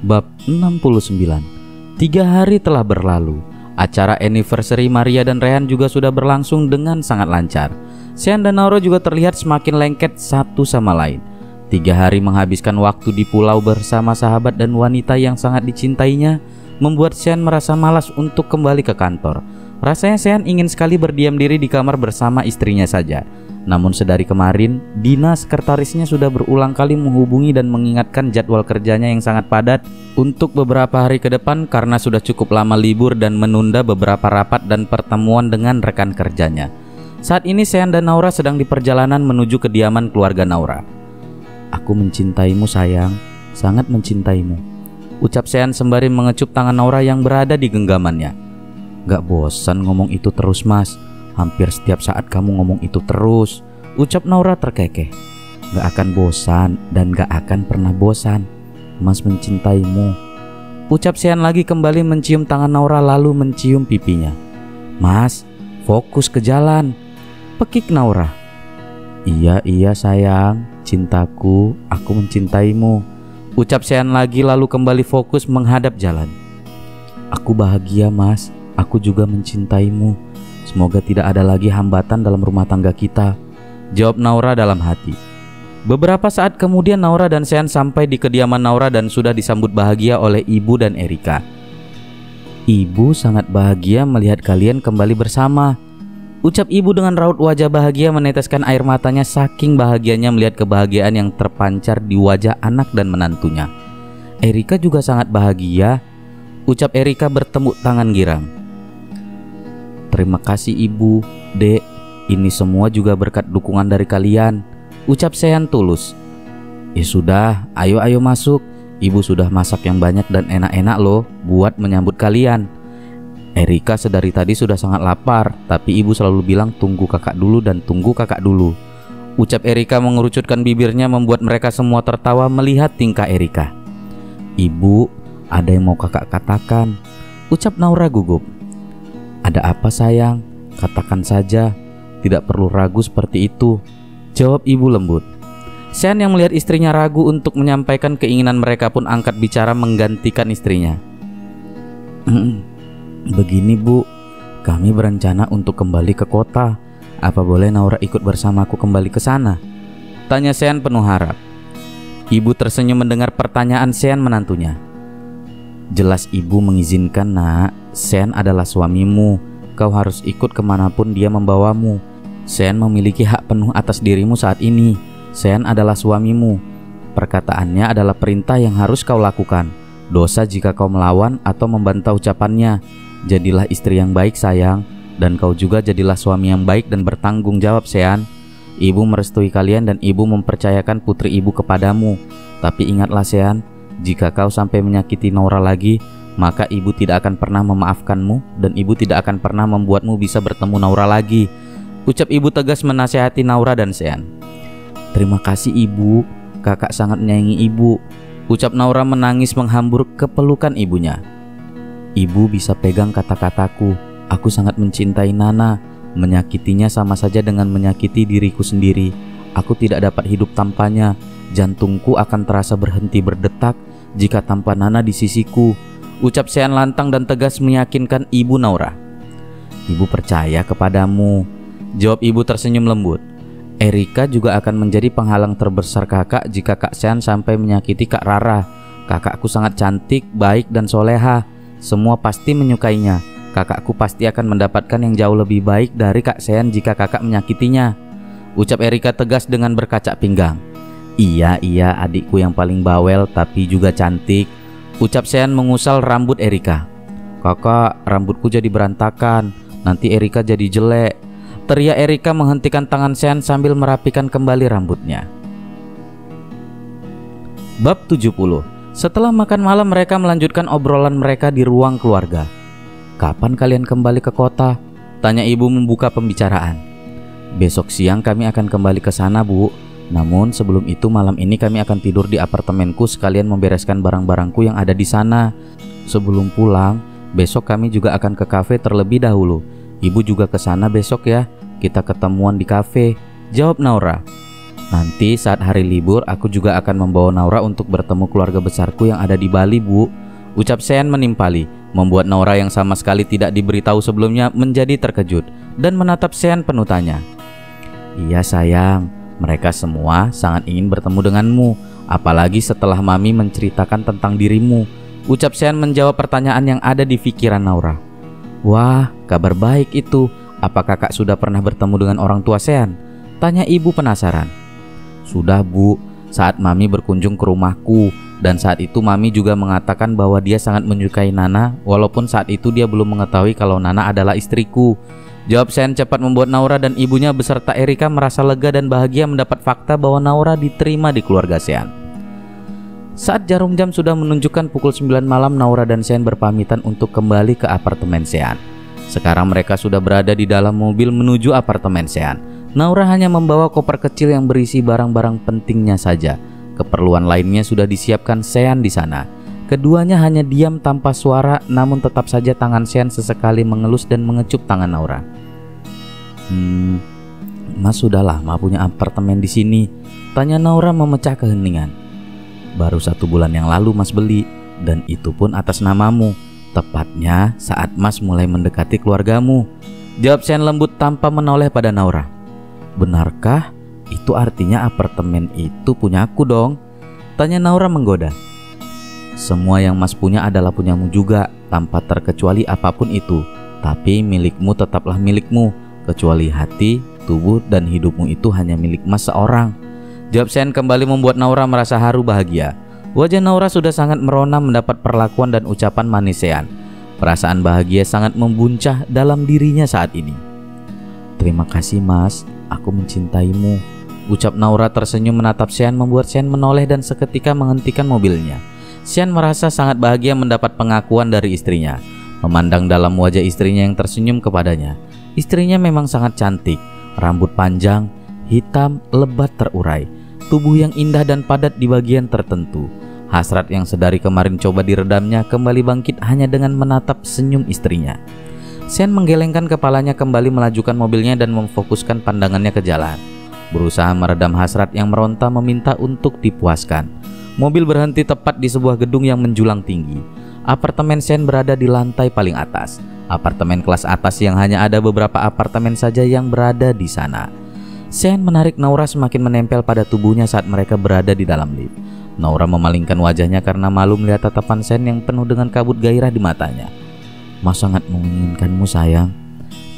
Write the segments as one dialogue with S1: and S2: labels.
S1: Bab 69. 3 hari telah berlalu. Acara anniversary Maria dan Rehan juga sudah berlangsung dengan sangat lancar. Sean dan Naura juga terlihat semakin lengket satu sama lain. 3 hari menghabiskan waktu di pulau bersama sahabat dan wanita yang sangat dicintainya membuat Sean merasa malas untuk kembali ke kantor. Rasanya Sean ingin sekali berdiam diri di kamar bersama istrinya saja. Namun sedari kemarin, Dina sekretarisnya sudah berulang kali menghubungi dan mengingatkan jadwal kerjanya yang sangat padat untuk beberapa hari ke depan karena sudah cukup lama libur dan menunda beberapa rapat dan pertemuan dengan rekan kerjanya. Saat ini Sean dan Naura sedang di perjalanan menuju kediaman keluarga Naura. "Aku mencintaimu sayang, sangat mencintaimu," ucap Sean sembari mengecup tangan Naura yang berada di genggamannya. "Gak bosan ngomong itu terus mas, hampir setiap saat kamu ngomong itu terus," ucap Naura terkekeh. "Gak akan bosan dan gak akan pernah bosan, mas mencintaimu," ucap Sean lagi kembali mencium tangan Naura lalu mencium pipinya. "Mas, fokus ke jalan," pekik Naura. Iya sayang, cintaku, aku mencintaimu," ucap Sean lagi lalu kembali fokus menghadap jalan. "Aku bahagia mas, aku juga mencintaimu. Semoga tidak ada lagi hambatan dalam rumah tangga kita," jawab Naura dalam hati. Beberapa saat kemudian Naura dan Sean sampai di kediaman Naura dan sudah disambut bahagia oleh ibu dan Erika. "Ibu sangat bahagia melihat kalian kembali bersama," ucap ibu dengan raut wajah bahagia meneteskan air matanya saking bahagianya melihat kebahagiaan yang terpancar di wajah anak dan menantunya. "Erika juga sangat bahagia," ucap Erika bertepuk tangan girang. "Terima kasih ibu, dek, ini semua juga berkat dukungan dari kalian," ucap Sean tulus. "Ya sudah, ayo masuk. Ibu sudah masak yang banyak dan enak-enak loh buat menyambut kalian. Erika sedari tadi sudah sangat lapar, tapi ibu selalu bilang tunggu kakak dulu dan tunggu kakak dulu," ucap Erika mengerucutkan bibirnya membuat mereka semua tertawa melihat tingkah Erika. "Ibu, ada yang mau kakak katakan," ucap Naura gugup. "Ada apa sayang? Katakan saja, tidak perlu ragu seperti itu," jawab ibu lembut. Sean yang melihat istrinya ragu untuk menyampaikan keinginan mereka pun angkat bicara menggantikan istrinya. "Begini bu, kami berencana untuk kembali ke kota. Apa boleh Naura ikut bersamaku kembali ke sana?" tanya Sean penuh harap. Ibu tersenyum mendengar pertanyaan Sean menantunya. "Jelas ibu mengizinkan nak, Sean adalah suamimu. Kau harus ikut kemanapun dia membawamu. Sean memiliki hak penuh atas dirimu saat ini. Sean adalah suamimu. Perkataannya adalah perintah yang harus kau lakukan. Dosa jika kau melawan atau membantah ucapannya. Jadilah istri yang baik sayang, dan kau juga jadilah suami yang baik dan bertanggung jawab Sean. Ibu merestui kalian dan ibu mempercayakan putri ibu kepadamu. Tapi ingatlah Sean, jika kau sampai menyakiti Naura lagi, maka ibu tidak akan pernah memaafkanmu dan ibu tidak akan pernah membuatmu bisa bertemu Naura lagi," ucap ibu tegas menasihati Naura dan Sean. "Terima kasih ibu, kakak sangat menyayangi ibu," ucap Naura menangis menghambur ke pelukan ibunya. "Ibu bisa pegang kata-kataku, aku sangat mencintai Nana. Menyakitinya sama saja dengan menyakiti diriku sendiri. Aku tidak dapat hidup tanpanya. Jantungku akan terasa berhenti berdetak jika tanpa Nana di sisiku," ucap Sean lantang dan tegas meyakinkan ibu Naura. "Ibu percaya kepadamu," jawab ibu tersenyum lembut. "Erika juga akan menjadi penghalang terbesar kakak jika Kak Sean sampai menyakiti Kak Rara. Kakakku sangat cantik, baik dan soleha. Semua pasti menyukainya. Kakakku pasti akan mendapatkan yang jauh lebih baik dari Kak Sean jika kakak menyakitinya," ucap Erika tegas dengan berkacak pinggang. Iya adikku yang paling bawel tapi juga cantik," ucap Sean mengusal rambut Erika. "Kakak, rambutku jadi berantakan, nanti Erika jadi jelek," teriak Erika menghentikan tangan Sean sambil merapikan kembali rambutnya. Bab 70. Setelah makan malam mereka melanjutkan obrolan mereka di ruang keluarga. "Kapan kalian kembali ke kota?" tanya ibu membuka pembicaraan. "Besok siang kami akan kembali ke sana bu. Namun sebelum itu malam ini kami akan tidur di apartemenku sekalian membereskan barang-barangku yang ada di sana. Sebelum pulang, besok kami juga akan ke kafe terlebih dahulu. Ibu juga ke sana besok ya. Kita ketemuan di kafe," jawab Naura. Nanti saat hari libur aku juga akan membawa Naura untuk bertemu keluarga besarku yang ada di Bali, Bu, ucap Sean menimpali, membuat Naura yang sama sekali tidak diberitahu sebelumnya menjadi terkejut dan menatap Sean penuh tanya. Iya sayang, mereka semua sangat ingin bertemu denganmu, apalagi setelah Mami menceritakan tentang dirimu, ucap Sean menjawab pertanyaan yang ada di pikiran Naura. Wah, kabar baik itu. Apa kakak sudah pernah bertemu dengan orang tua Sean? Tanya ibu penasaran. Sudah, Bu, saat Mami berkunjung ke rumahku, dan saat itu Mami juga mengatakan bahwa dia sangat menyukai Nana, walaupun saat itu dia belum mengetahui kalau Nana adalah istriku. Jawab Sean cepat membuat Naura dan ibunya beserta Erika merasa lega dan bahagia mendapat fakta bahwa Naura diterima di keluarga Sean. Saat jarum jam sudah menunjukkan pukul 9 malam, Naura dan Sean berpamitan untuk kembali ke apartemen Sean. Sekarang mereka sudah berada di dalam mobil menuju apartemen Sean. Naura hanya membawa koper kecil yang berisi barang-barang pentingnya saja. Keperluan lainnya sudah disiapkan Sean di sana. Keduanya hanya diam tanpa suara, namun tetap saja tangan Sean sesekali mengelus dan mengecup tangan Naura. Mas sudah lama punya apartemen di sini? Tanya Naura memecah keheningan. Baru 1 bulan yang lalu Mas beli, dan itu pun atas namamu. Tepatnya saat Mas mulai mendekati keluargamu, jawab Sean lembut tanpa menoleh pada Naura. Benarkah? Itu artinya apartemen itu punyaku dong? Tanya Naura menggoda. Semua yang Mas punya adalah punyamu juga, tanpa terkecuali apapun itu. Tapi milikmu tetaplah milikmu, kecuali hati, tubuh, dan hidupmu itu hanya milik Mas seorang. Jawab Sean kembali membuat Naura merasa haru bahagia. Wajah Naura sudah sangat merona mendapat perlakuan dan ucapan manis Sean. Perasaan bahagia sangat membuncah dalam dirinya saat ini. Terima kasih Mas, aku mencintaimu, ucap Naura tersenyum menatap Sean membuat Sean menoleh dan seketika menghentikan mobilnya. Sean merasa sangat bahagia mendapat pengakuan dari istrinya. Memandang dalam wajah istrinya yang tersenyum kepadanya. Istrinya memang sangat cantik, rambut panjang, hitam, lebat terurai, tubuh yang indah dan padat di bagian tertentu. Hasrat yang sedari kemarin coba diredamnya kembali bangkit hanya dengan menatap senyum istrinya. Sean menggelengkan kepalanya kembali melajukan mobilnya dan memfokuskan pandangannya ke jalan. Berusaha meredam hasrat yang meronta meminta untuk dipuaskan. Mobil berhenti tepat di sebuah gedung yang menjulang tinggi. Apartemen Sean berada di lantai paling atas. Apartemen kelas atas yang hanya ada beberapa apartemen saja yang berada di sana. Sean menarik Naura semakin menempel pada tubuhnya saat mereka berada di dalam lift. Naura memalingkan wajahnya karena malu melihat tatapan Sean yang penuh dengan kabut gairah di matanya. Mas sangat menginginkanmu sayang,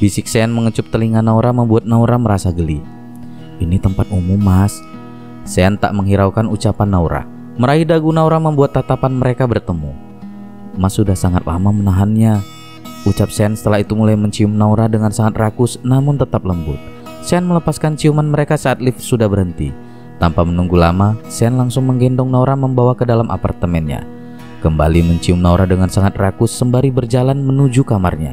S1: bisik Sean mengecup telinga Naura membuat Naura merasa geli. Ini tempat umum Mas. Sean tak menghiraukan ucapan Naura. Meraih dagu Naura membuat tatapan mereka bertemu. Mas sudah sangat lama menahannya, ucap Sean setelah itu mulai mencium Naura dengan sangat rakus namun tetap lembut. Sean melepaskan ciuman mereka saat lift sudah berhenti. Tanpa menunggu lama, Sean langsung menggendong Naura membawa ke dalam apartemennya. Kembali mencium Naura dengan sangat rakus sembari berjalan menuju kamarnya.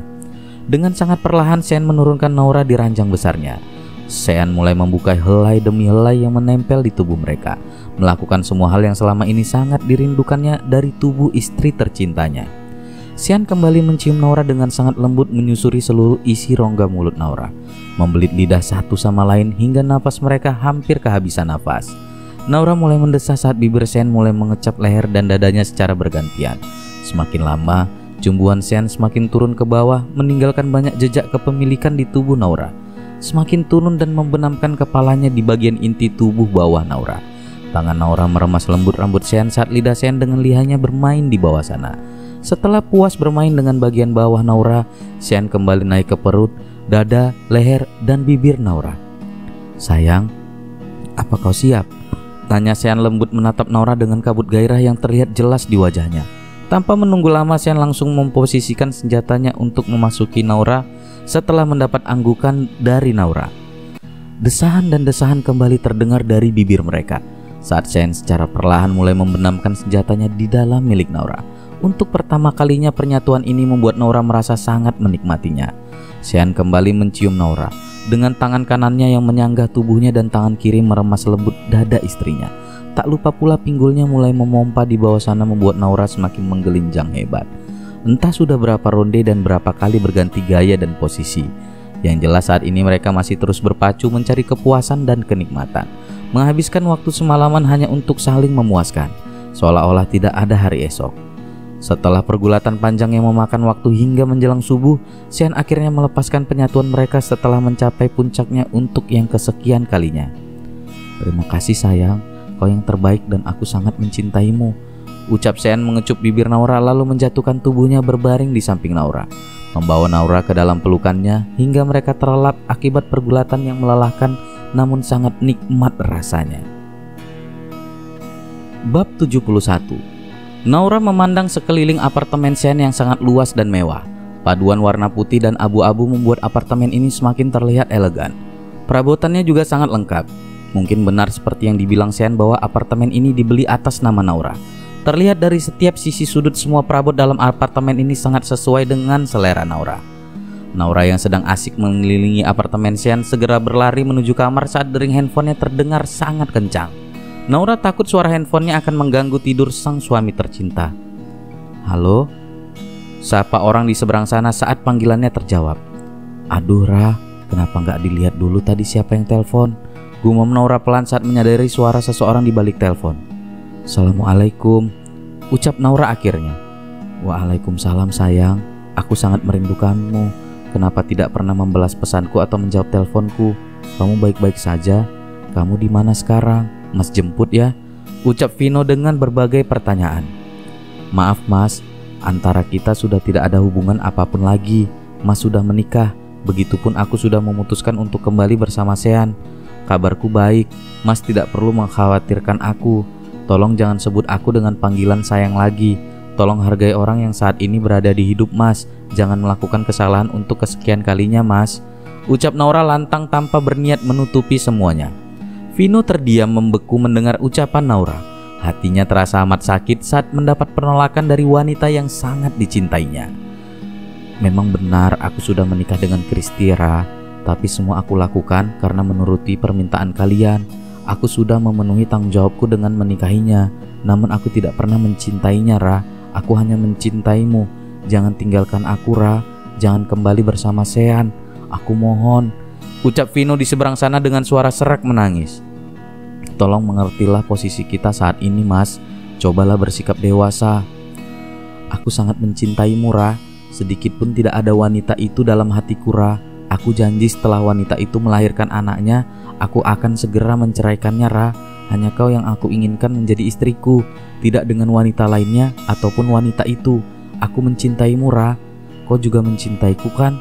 S1: Dengan sangat perlahan Sean menurunkan Naura di ranjang besarnya. Sean mulai membuka helai demi helai yang menempel di tubuh mereka, melakukan semua hal yang selama ini sangat dirindukannya dari tubuh istri tercintanya. Sean kembali mencium Naura dengan sangat lembut menyusuri seluruh isi rongga mulut Naura, membelit lidah satu sama lain hingga napas mereka hampir kehabisan nafas. Naura mulai mendesah saat bibir Sean mulai mengecap leher dan dadanya secara bergantian. Semakin lama, cumbuan Sean semakin turun ke bawah, meninggalkan banyak jejak kepemilikan di tubuh Naura. Semakin turun dan membenamkan kepalanya di bagian inti tubuh bawah Naura. Tangan Naura meremas lembut rambut Sean saat lidah Sean dengan lihainya bermain di bawah sana. Setelah puas bermain dengan bagian bawah Naura, Sean kembali naik ke perut, dada, leher, dan bibir Naura. Sayang, apa kau siap? Tanya Sean lembut menatap Naura dengan kabut gairah yang terlihat jelas di wajahnya. Tanpa menunggu lama, Sean langsung memposisikan senjatanya untuk memasuki Naura setelah mendapat anggukan dari Naura. Desahan dan desahan kembali terdengar dari bibir mereka saat Sean secara perlahan mulai membenamkan senjatanya di dalam milik Naura. Untuk pertama kalinya pernyatuan ini membuat Naura merasa sangat menikmatinya. Sean kembali mencium Naura dengan tangan kanannya yang menyanggah tubuhnya dan tangan kiri meremas lembut dada istrinya. Tak lupa pula pinggulnya mulai memompa di bawah sana membuat Naura semakin menggelinjang hebat. Entah sudah berapa ronde dan berapa kali berganti gaya dan posisi. Yang jelas saat ini mereka masih terus berpacu mencari kepuasan dan kenikmatan. menghabiskan waktu semalaman hanya untuk saling memuaskan, seolah-olah tidak ada hari esok. Setelah pergulatan panjang yang memakan waktu hingga menjelang subuh, Sean akhirnya melepaskan penyatuan mereka setelah mencapai puncaknya untuk yang kesekian kalinya. "Terima kasih sayang, kau yang terbaik dan aku sangat mencintaimu," ucap Sean mengecup bibir Naura lalu menjatuhkan tubuhnya berbaring di samping Naura, membawa Naura ke dalam pelukannya hingga mereka terlelap akibat pergulatan yang melelahkan namun sangat nikmat rasanya. Bab 71. Naura memandang sekeliling apartemen Sean yang sangat luas dan mewah. Paduan warna putih dan abu-abu membuat apartemen ini semakin terlihat elegan. Perabotannya juga sangat lengkap. Mungkin benar seperti yang dibilang Sean bahwa apartemen ini dibeli atas nama Naura. Terlihat dari setiap sisi sudut semua perabot dalam apartemen ini sangat sesuai dengan selera Naura. Naura yang sedang asik mengelilingi apartemen Sean segera berlari menuju kamar saat dering handphonenya terdengar sangat kencang. Naura takut suara handphonenya akan mengganggu tidur sang suami tercinta. "Halo?" sapa orang di seberang sana saat panggilannya terjawab. "Aduh Ra, kenapa nggak dilihat dulu tadi siapa yang telepon?" gumam Naura pelan saat menyadari suara seseorang di balik telepon. "Assalamualaikum," ucap Naura akhirnya. "Waalaikumsalam sayang, aku sangat merindukanmu. Kenapa tidak pernah membalas pesanku atau menjawab teleponku? Kamu baik-baik saja? Kamu di mana sekarang? Mas jemput ya," ucap Vino dengan berbagai pertanyaan. "Maaf Mas, antara kita sudah tidak ada hubungan apapun lagi. Mas sudah menikah, begitupun aku sudah memutuskan untuk kembali bersama Sean. Kabarku baik, Mas tidak perlu mengkhawatirkan aku. Tolong jangan sebut aku dengan panggilan sayang lagi. Tolong hargai orang yang saat ini berada di hidup Mas. Jangan melakukan kesalahan untuk kesekian kalinya Mas," ucap Naura lantang tanpa berniat menutupi semuanya. Vino terdiam membeku mendengar ucapan Naura. Hatinya terasa amat sakit saat mendapat penolakan dari wanita yang sangat dicintainya. "Memang benar aku sudah menikah dengan Kristi Ra, tapi semua aku lakukan karena menuruti permintaan kalian. Aku sudah memenuhi tanggung jawabku dengan menikahinya, namun aku tidak pernah mencintainya Ra. Aku hanya mencintaimu. Jangan tinggalkan aku Ra, jangan kembali bersama Sean. Aku mohon," ucap Vino di seberang sana dengan suara serak menangis. "Tolong mengertilah posisi kita saat ini Mas. Cobalah bersikap dewasa. Aku sangat mencintaimu Ra. Sedikit pun tidak ada wanita itu dalam hatiku Ra. Aku janji setelah wanita itu melahirkan anaknya, aku akan segera menceraikannya Ra. Hanya kau yang aku inginkan menjadi istriku, tidak dengan wanita lainnya ataupun wanita itu. Aku mencintaimu Ra. Kau juga mencintaiku kan?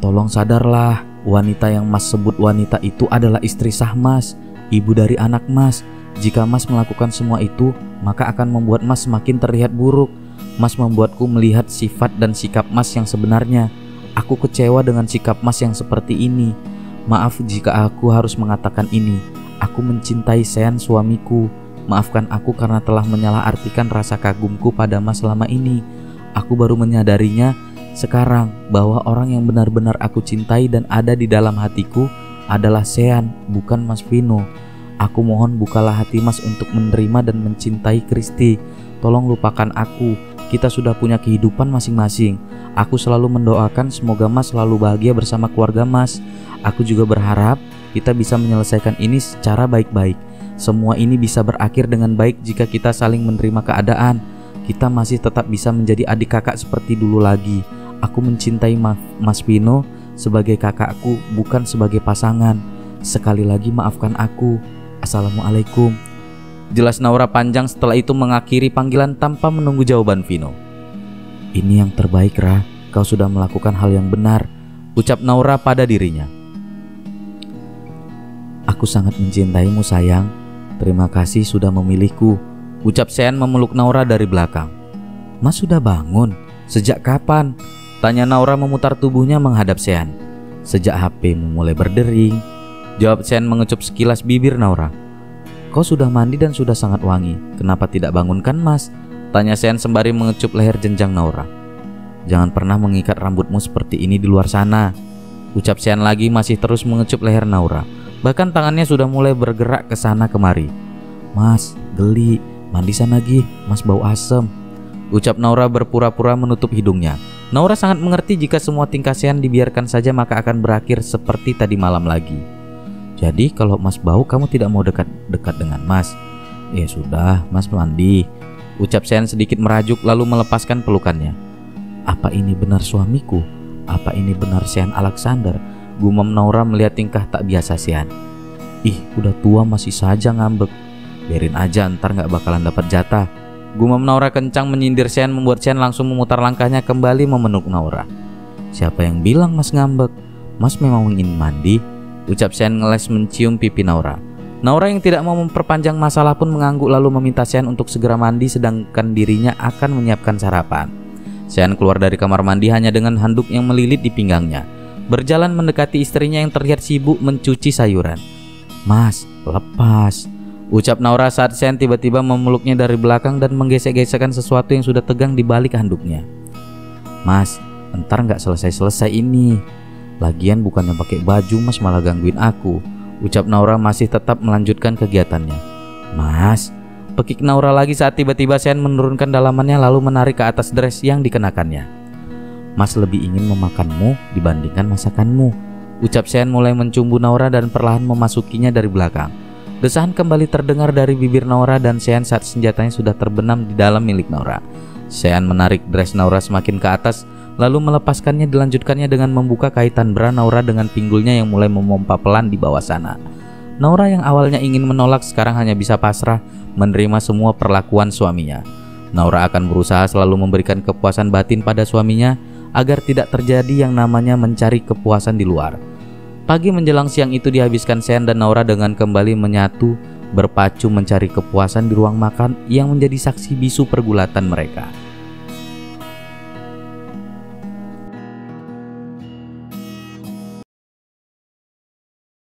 S1: Tolong sadarlah, wanita yang Mas sebut wanita itu adalah istri sah Mas, ibu dari anak Mas. Jika Mas melakukan semua itu, maka akan membuat Mas semakin terlihat buruk. Mas membuatku melihat sifat dan sikap Mas yang sebenarnya. Aku kecewa dengan sikap Mas yang seperti ini. Maaf jika aku harus mengatakan ini. Aku mencintai Sean suamiku. Maafkan aku karena telah menyalahartikan rasa kagumku pada Mas selama ini. Aku baru menyadarinya sekarang bahwa orang yang benar-benar aku cintai dan ada di dalam hatiku adalah Sean, bukan Mas Vino. Aku mohon bukalah hati Mas untuk menerima dan mencintai Kristi. Tolong lupakan aku. Kita sudah punya kehidupan masing-masing. Aku selalu mendoakan semoga Mas selalu bahagia bersama keluarga Mas. Aku juga berharap kita bisa menyelesaikan ini secara baik-baik. Semua ini bisa berakhir dengan baik jika kita saling menerima keadaan. Kita masih tetap bisa menjadi adik kakak seperti dulu lagi. Aku mencintai Mas Vino sebagai kakakku, bukan sebagai pasangan. Sekali lagi maafkan aku. Assalamualaikum. Jelas Naura panjang setelah itu mengakhiri panggilan tanpa menunggu jawaban Vino. Ini yang terbaik Ra, kau sudah melakukan hal yang benar, ucap Naura pada dirinya. Aku sangat mencintaimu sayang. Terima kasih sudah memilihku, ucap Sean memeluk Naura dari belakang. Mas sudah bangun? Sejak kapan? Tanya Naura memutar tubuhnya menghadap Sean. Sejak HP-mu mulai berdering, jawab Sean mengecup sekilas bibir Naura. Kau sudah mandi dan sudah sangat wangi. Kenapa tidak bangunkan Mas? Tanya Sean sembari mengecup leher jenjang Naura. Jangan pernah mengikat rambutmu seperti ini di luar sana, ucap Sean lagi masih terus mengecup leher Naura. Bahkan tangannya sudah mulai bergerak ke sana kemari. Mas, geli, mandi sana Gi, Mas bau asem, ucap Naura berpura-pura menutup hidungnya. Naura sangat mengerti jika semua tingkah Sean dibiarkan saja maka akan berakhir seperti tadi malam lagi. Jadi kalau Mas bau kamu tidak mau dekat-dekat dengan Mas? Ya sudah, Mas mandi, ucap Sean sedikit merajuk lalu melepaskan pelukannya. Apa ini benar suamiku? Apa ini benar Sean Alexander? Gumam Naura melihat tingkah tak biasa Sean. Ih, udah tua masih saja ngambek. Biarin aja, ntar gak bakalan dapat jatah. Gumam Naura kencang menyindir Sean membuat Sean langsung memutar langkahnya kembali memeluk Naura. Siapa yang bilang Mas ngambek? Mas memang ingin mandi, ucap Sean ngeles mencium pipi Naura. Naura yang tidak mau memperpanjang masalah pun mengangguk lalu meminta Sean untuk segera mandi sedangkan dirinya akan menyiapkan sarapan. Sean keluar dari kamar mandi hanya dengan handuk yang melilit di pinggangnya. Berjalan mendekati istrinya yang terlihat sibuk mencuci sayuran. Mas, lepas, ucap Naura saat Sean tiba-tiba memeluknya dari belakang dan menggesek-gesekkan sesuatu yang sudah tegang di balik handuknya. Mas, entar nggak selesai-selesai ini. Lagian bukannya pakai baju Mas malah gangguin aku, ucap Naura masih tetap melanjutkan kegiatannya. Mas, pekik Naura lagi saat tiba-tiba Sean menurunkan dalamannya lalu menarik ke atas dress yang dikenakannya. Mas lebih ingin memakanmu dibandingkan masakanmu, ucap Sean mulai mencumbu Naura dan perlahan memasukinya dari belakang. Desahan kembali terdengar dari bibir Naura dan Sean saat senjatanya sudah terbenam di dalam milik Naura. Sean menarik dress Naura semakin ke atas lalu melepaskannya, dilanjutkannya dengan membuka kaitan bra Naura dengan pinggulnya yang mulai memompa pelan di bawah sana. Naura yang awalnya ingin menolak sekarang hanya bisa pasrah menerima semua perlakuan suaminya. Naura akan berusaha selalu memberikan kepuasan batin pada suaminya agar tidak terjadi yang namanya mencari kepuasan di luar. Pagi menjelang siang itu dihabiskan Sean dan Naura dengan kembali menyatu berpacu mencari kepuasan di ruang makan yang menjadi saksi bisu pergulatan mereka.